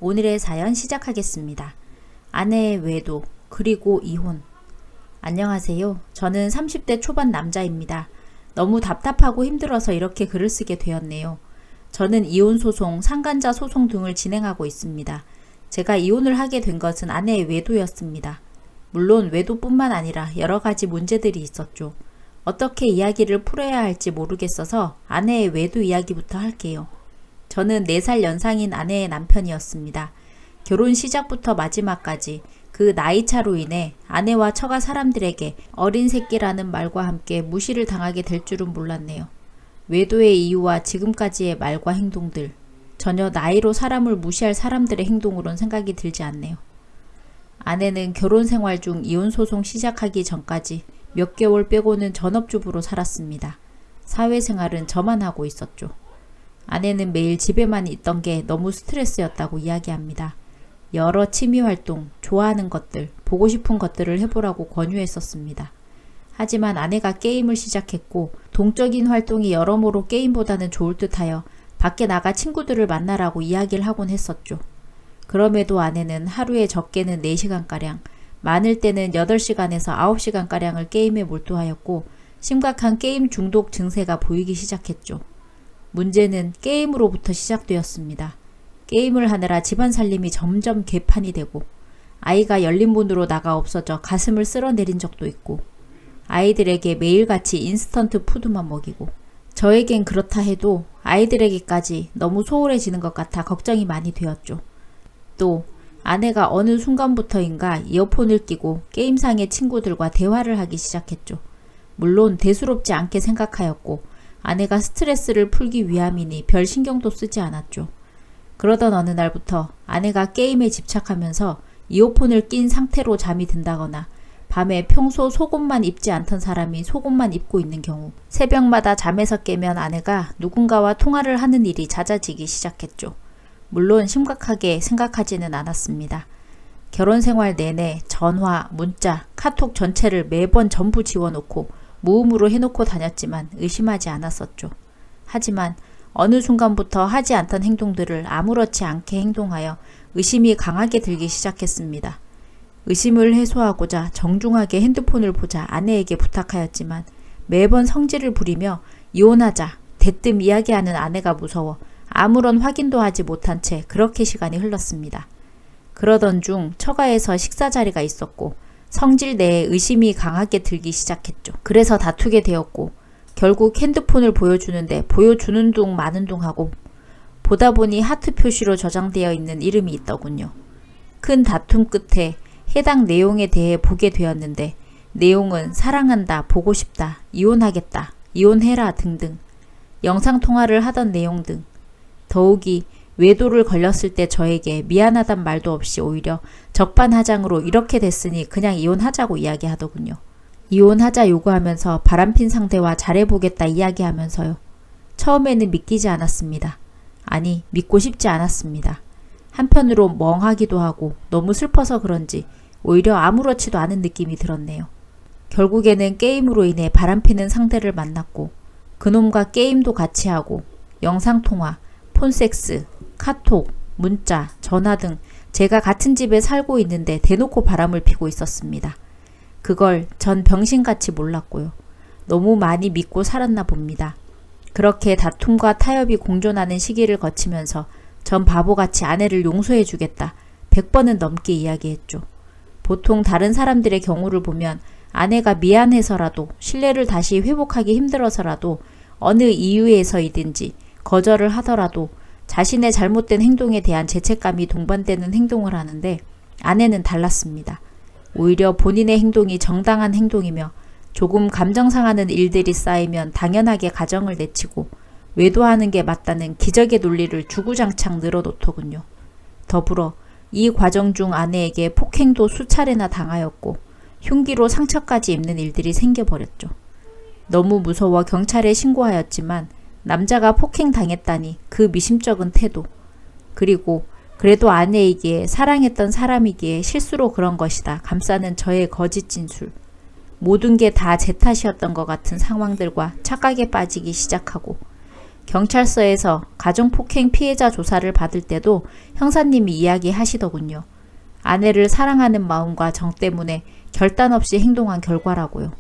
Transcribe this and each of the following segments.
오늘의 사연 시작하겠습니다. 아내의 외도, 그리고 이혼. 안녕하세요. 저는 30대 초반 남자입니다. 너무 답답하고 힘들어서 이렇게 글을 쓰게 되었네요. 저는 이혼소송, 상간자 소송 등을 진행하고 있습니다. 제가 이혼을 하게 된 것은 아내의 외도였습니다. 물론 외도뿐만 아니라 여러 가지 문제들이 있었죠. 어떻게 이야기를 풀어야 할지 모르겠어서 아내의 외도 이야기부터 할게요. 저는 4살 연상인 아내의 남편이었습니다. 결혼 시작부터 마지막까지 그 나이차로 인해 아내와 처가 사람들에게 어린 새끼라는 말과 함께 무시를 당하게 될 줄은 몰랐네요. 외도의 이유와 지금까지의 말과 행동들, 전혀 나이로 사람을 무시할 사람들의 행동으론 생각이 들지 않네요. 아내는 결혼 생활 중 이혼소송 시작하기 전까지 몇 개월 빼고는 전업주부로 살았습니다. 사회생활은 저만 하고 있었죠. 아내는 매일 집에만 있던 게 너무 스트레스였다고 이야기합니다. 여러 취미활동, 좋아하는 것들, 보고 싶은 것들을 해보라고 권유했었습니다. 하지만 아내가 게임을 시작했고 동적인 활동이 여러모로 게임보다는 좋을 듯하여 밖에 나가 친구들을 만나라고 이야기를 하곤 했었죠. 그럼에도 아내는 하루에 적게는 4시간가량, 많을 때는 8시간에서 9시간가량을 게임에 몰두하였고 심각한 게임 중독 증세가 보이기 시작했죠. 문제는 게임으로부터 시작되었습니다. 게임을 하느라 집안 살림이 점점 개판이 되고 아이가 열린 문으로 나가 없어져 가슴을 쓸어내린 적도 있고 아이들에게 매일같이 인스턴트 푸드만 먹이고 저에겐 그렇다 해도 아이들에게까지 너무 소홀해지는 것 같아 걱정이 많이 되었죠. 또 아내가 어느 순간부터인가 이어폰을 끼고 게임상의 친구들과 대화를 하기 시작했죠. 물론 대수롭지 않게 생각하였고 아내가 스트레스를 풀기 위함이니 별 신경도 쓰지 않았죠. 그러던 어느 날부터 아내가 게임에 집착하면서 이어폰을 낀 상태로 잠이 든다거나 밤에 평소 속옷만 입지 않던 사람이 속옷만 입고 있는 경우 새벽마다 잠에서 깨면 아내가 누군가와 통화를 하는 일이 잦아지기 시작했죠. 물론 심각하게 생각하지는 않았습니다. 결혼 생활 내내 전화, 문자, 카톡 전체를 매번 전부 지워놓고 무음으로 해놓고 다녔지만 의심하지 않았었죠. 하지만 어느 순간부터 하지 않던 행동들을 아무렇지 않게 행동하여 의심이 강하게 들기 시작했습니다. 의심을 해소하고자 정중하게 핸드폰을 보자 아내에게 부탁하였지만 매번 성질을 부리며 이혼하자 대뜸 이야기하는 아내가 무서워 아무런 확인도 하지 못한 채 그렇게 시간이 흘렀습니다. 그러던 중 처가에서 식사 자리가 있었고 성질 내에 의심이 강하게 들기 시작했죠. 그래서 다투게 되었고 결국 핸드폰을 보여주는데 보여주는 둥 마는 둥 하고 보다 보니 하트 표시로 저장되어 있는 이름이 있더군요. 큰 다툼 끝에 해당 내용에 대해 보게 되었는데 내용은 사랑한다, 보고 싶다, 이혼하겠다, 이혼해라 등등 영상통화를 하던 내용 등 더욱이 외도를 걸렸을 때 저에게 미안하단 말도 없이 오히려 적반하장으로 이렇게 됐으니 그냥 이혼하자고 이야기하더군요. 이혼하자 요구하면서 바람핀 상대와 잘해보겠다 이야기하면서요. 처음에는 믿기지 않았습니다. 아니, 믿고 싶지 않았습니다. 한편으로 멍하기도 하고 너무 슬퍼서 그런지 오히려 아무렇지도 않은 느낌이 들었네요. 결국에는 게임으로 인해 바람피는 상대를 만났고 그놈과 게임도 같이 하고 영상통화, 폰섹스, 카톡, 문자, 전화 등 제가 같은 집에 살고 있는데 대놓고 바람을 피고 있었습니다. 그걸 전 병신같이 몰랐고요. 너무 많이 믿고 살았나 봅니다. 그렇게 다툼과 타협이 공존하는 시기를 거치면서 전 바보같이 아내를 용서해주겠다 100번은 넘게 이야기했죠. 보통 다른 사람들의 경우를 보면 아내가 미안해서라도 신뢰를 다시 회복하기 힘들어서라도 어느 이유에서이든지 거절을 하더라도 자신의 잘못된 행동에 대한 죄책감이 동반되는 행동을 하는데 아내는 달랐습니다. 오히려 본인의 행동이 정당한 행동이며 조금 감정 상하는 일들이 쌓이면 당연하게 가정을 내치고 외도하는 게 맞다는 기적의 논리를 주구장창 늘어놓더군요. 더불어 이 과정 중 아내에게 폭행도 수차례나 당하였고 흉기로 상처까지 입는 일들이 생겨버렸죠. 너무 무서워 경찰에 신고하였지만 남자가 폭행당했다니 그 미심쩍은 태도 그리고 그래도 아내이기에 사랑했던 사람이기에 실수로 그런 것이다 감싸는 저의 거짓 진술 모든 게 다 제 탓이었던 것 같은 상황들과 착각에 빠지기 시작하고 경찰서에서 가정폭행 피해자 조사를 받을 때도 형사님이 이야기하시더군요. 아내를 사랑하는 마음과 정 때문에 결단 없이 행동한 결과라고요.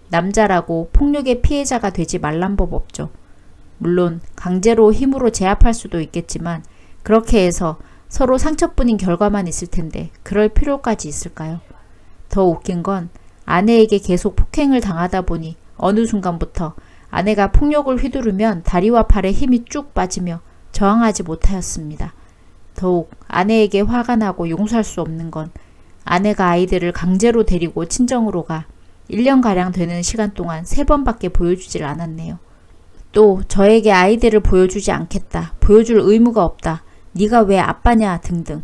남자라고 폭력의 피해자가 되지 말란 법 없죠. 물론 강제로 힘으로 제압할 수도 있겠지만 그렇게 해서 서로 상처뿐인 결과만 있을 텐데 그럴 필요까지 있을까요? 더 웃긴 건 아내에게 계속 폭행을 당하다 보니 어느 순간부터 아내가 폭력을 휘두르면 다리와 팔에 힘이 쭉 빠지며 저항하지 못하였습니다. 더욱 아내에게 화가 나고 용서할 수 없는 건 아내가 아이들을 강제로 데리고 친정으로 가 1년가량 되는 시간 동안 3번밖에 보여주질 않았네요. 또 저에게 아이들을 보여주지 않겠다, 보여줄 의무가 없다, 네가 왜 아빠냐 등등.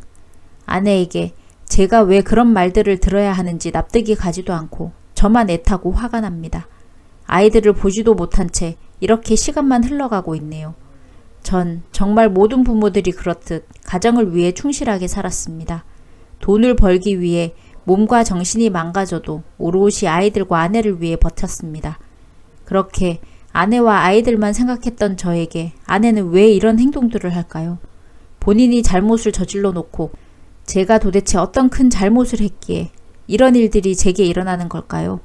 아내에게 제가 왜 그런 말들을 들어야 하는지 납득이 가지도 않고 저만 애타고 화가 납니다. 아이들을 보지도 못한 채 이렇게 시간만 흘러가고 있네요. 전 정말 모든 부모들이 그렇듯 가정을 위해 충실하게 살았습니다. 돈을 벌기 위해 몸과 정신이 망가져도 오롯이 아이들과 아내를 위해 버텼습니다. 그렇게 아내와 아이들만 생각했던 저에게 아내는 왜 이런 행동들을 할까요? 본인이 잘못을 저질러 놓고 제가 도대체 어떤 큰 잘못을 했기에 이런 일들이 제게 일어나는 걸까요?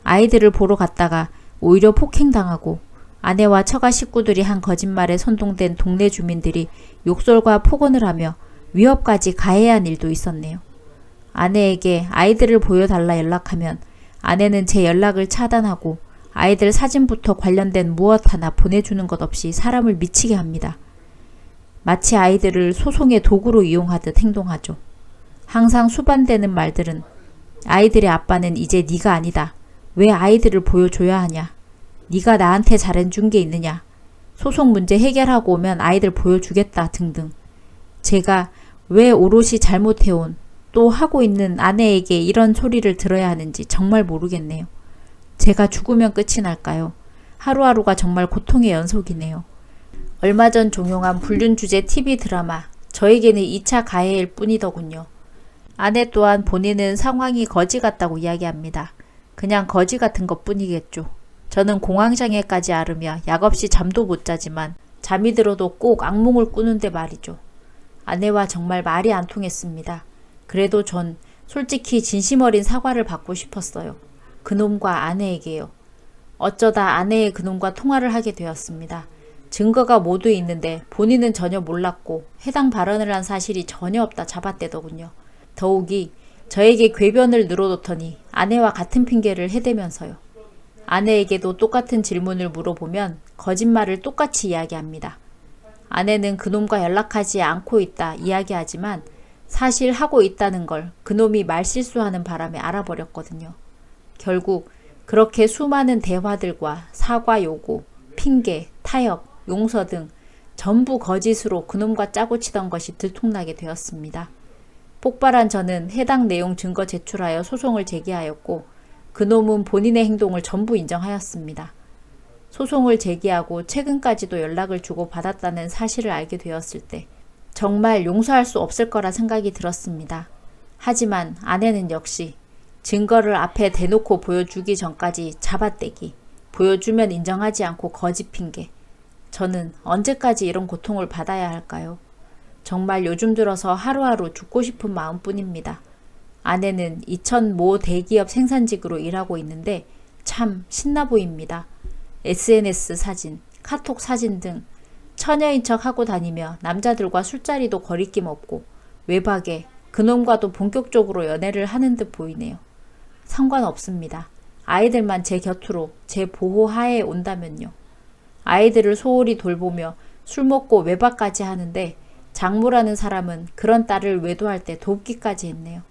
아이들을 보러 갔다가 오히려 폭행당하고 아내와 처가 식구들이 한 거짓말에 선동된 동네 주민들이 욕설과 폭언을 하며 위협까지 가해야 한 일도 있었네요. 아내에게 아이들을 보여달라 연락하면 아내는 제 연락을 차단하고 아이들 사진부터 관련된 무엇 하나 보내주는 것 없이 사람을 미치게 합니다. 마치 아이들을 소송의 도구로 이용하듯 행동하죠. 항상 수반되는 말들은 아이들의 아빠는 이제 네가 아니다. 왜 아이들을 보여줘야 하냐. 네가 나한테 잘해준 게 있느냐. 소송 문제 해결하고 오면 아이들 보여주겠다 등등. 제가 왜 오롯이 잘못해온 또 하고 있는 아내에게 이런 소리를 들어야 하는지 정말 모르겠네요. 제가 죽으면 끝이 날까요? 하루하루가 정말 고통의 연속이네요. 얼마 전 종영한 불륜주제 TV 드라마 저에게는 2차 가해일 뿐이더군요. 아내 또한 본인은 상황이 거지 같다고 이야기합니다. 그냥 거지 같은 것 뿐이겠죠. 저는 공황장애까지 앓으며 약 없이 잠도 못 자지만 잠이 들어도 꼭 악몽을 꾸는데 말이죠. 아내와 정말 말이 안 통했습니다. 그래도 전 솔직히 진심 어린 사과를 받고 싶었어요. 그놈과 아내에게요. 어쩌다 아내의 그놈과 통화를 하게 되었습니다. 증거가 모두 있는데 본인은 전혀 몰랐고 해당 발언을 한 사실이 전혀 없다 잡아떼더군요. 더욱이 저에게 궤변을 늘어놓더니 아내와 같은 핑계를 해대면서요. 아내에게도 똑같은 질문을 물어보면 거짓말을 똑같이 이야기합니다. 아내는 그놈과 연락하지 않고 있다 이야기하지만 사실 하고 있다는 걸 그놈이 말실수하는 바람에 알아버렸거든요. 결국 그렇게 수많은 대화들과 사과 요구, 핑계, 타협, 용서 등 전부 거짓으로 그놈과 짜고 치던 것이 들통나게 되었습니다. 폭발한 저는 해당 내용 증거 제출하여 소송을 제기하였고 그놈은 본인의 행동을 전부 인정하였습니다. 소송을 제기하고 최근까지도 연락을 주고 받았다는 사실을 알게 되었을 때 정말 용서할 수 없을 거라 생각이 들었습니다. 하지만 아내는 역시 증거를 앞에 대놓고 보여주기 전까지 잡아떼기, 보여주면 인정하지 않고 거짓 핑계. 저는 언제까지 이런 고통을 받아야 할까요? 정말 요즘 들어서 하루하루 죽고 싶은 마음뿐입니다. 아내는 이천 모 대기업 생산직으로 일하고 있는데 참 신나 보입니다. SNS 사진, 카톡 사진 등 처녀인 척 하고 다니며 남자들과 술자리도 거리낌 없고 외박에 그놈과도 본격적으로 연애를 하는 듯 보이네요. 상관없습니다. 아이들만 제 곁으로 제 보호 하에 온다면요. 아이들을 소홀히 돌보며 술 먹고 외박까지 하는데 장모라는 사람은 그런 딸을 외도할 때 돕기까지 했네요.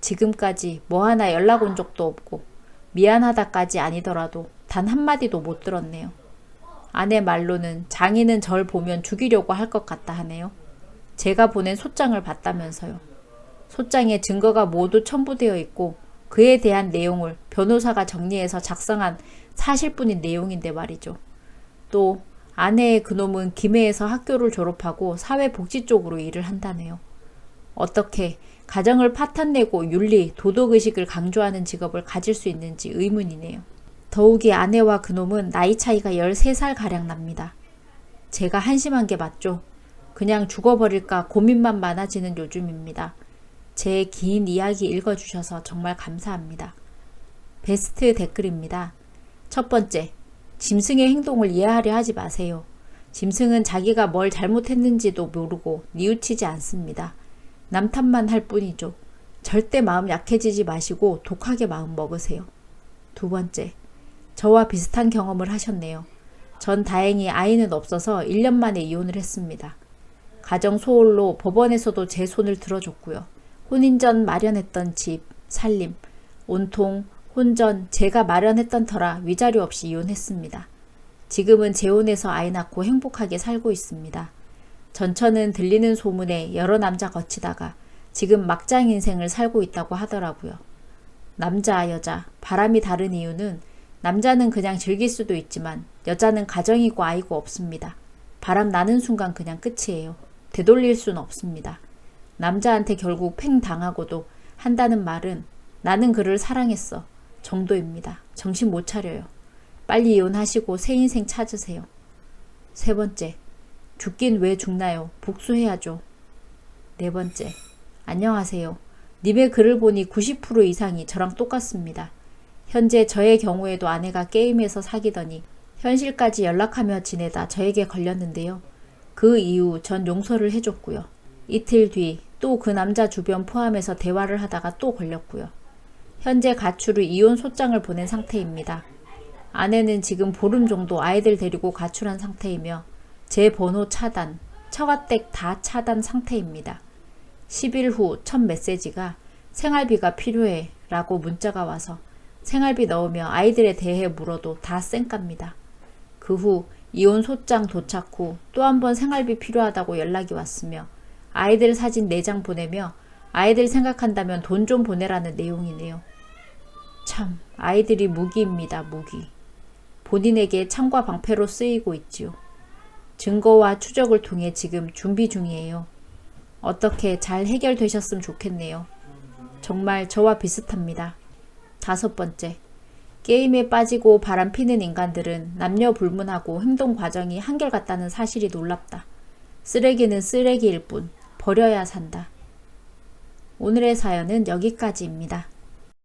지금까지 뭐 하나 연락 온 적도 없고 미안하다까지 아니더라도 단 한마디도 못 들었네요. 아내 말로는 장인은 절 보면 죽이려고 할 것 같다 하네요. 제가 보낸 소장을 봤다면서요. 소장에 증거가 모두 첨부되어 있고 그에 대한 내용을 변호사가 정리해서 작성한 사실뿐인 내용인데 말이죠. 또 아내의 그놈은 김해에서 학교를 졸업하고 사회복지 쪽으로 일을 한다네요. 어떻게 가정을 파탄내고 윤리, 도덕의식을 강조하는 직업을 가질 수 있는지 의문이네요. 더욱이 아내와 그놈은 나이 차이가 13살가량 납니다. 제가 한심한 게 맞죠? 그냥 죽어버릴까 고민만 많아지는 요즘입니다. 제 긴 이야기 읽어주셔서 정말 감사합니다. 베스트 댓글입니다. 첫 번째, 짐승의 행동을 이해하려 하지 마세요. 짐승은 자기가 뭘 잘못했는지도 모르고 뉘우치지 않습니다. 남 탓만 할 뿐이죠. 절대 마음 약해지지 마시고 독하게 마음 먹으세요. 두 번째, 저와 비슷한 경험을 하셨네요. 전 다행히 아이는 없어서 1년 만에 이혼을 했습니다. 가정 소홀로 법원에서도 제 손을 들어줬고요. 혼인 전 마련했던 집, 살림, 온통 혼전 제가 마련했던 터라 위자료 없이 이혼했습니다. 지금은 재혼해서 아이 낳고 행복하게 살고 있습니다. 전처는 들리는 소문에 여러 남자 거치다가 지금 막장 인생을 살고 있다고 하더라고요. 남자, 여자, 바람이 다른 이유는 남자는 그냥 즐길 수도 있지만 여자는 가정이고 아이고 없습니다. 바람 나는 순간 그냥 끝이에요. 되돌릴 수는 없습니다. 남자한테 결국 팽 당하고도 한다는 말은 나는 그를 사랑했어 정도입니다. 정신 못 차려요. 빨리 이혼하시고 새 인생 찾으세요. 세 번째, 죽긴 왜 죽나요? 복수해야죠. 네 번째, 안녕하세요. 님의 글을 보니 90% 이상이 저랑 똑같습니다. 현재 저의 경우에도 아내가 게임에서 사귀더니 현실까지 연락하며 지내다 저에게 걸렸는데요. 그 이후 전 용서를 해줬고요. 이틀 뒤 또 그 남자 주변 포함해서 대화를 하다가 또 걸렸고요. 현재 가출을 이혼 소장을 보낸 상태입니다. 아내는 지금 보름 정도 아이들 데리고 가출한 상태이며 제 번호 차단, 처가댁 다 차단 상태입니다. 10일 후 첫 메시지가 생활비가 필요해 라고 문자가 와서 생활비 넣으며 아이들에 대해 물어도 다 쌩깝니다. 그 후 이혼 소장 도착 후 또 한 번 생활비 필요하다고 연락이 왔으며 아이들 사진 4장 보내며 아이들 생각한다면 돈 좀 보내라는 내용이네요. 참 아이들이 무기입니다. 무기. 본인에게 창과 방패로 쓰이고 있지요. 증거와 추적을 통해 지금 준비 중이에요. 어떻게 잘 해결되셨으면 좋겠네요. 정말 저와 비슷합니다. 다섯 번째, 게임에 빠지고 바람피는 인간들은 남녀 불문하고 행동 과정이 한결같다는 사실이 놀랍다. 쓰레기는 쓰레기일 뿐 버려야 산다. 오늘의 사연은 여기까지입니다.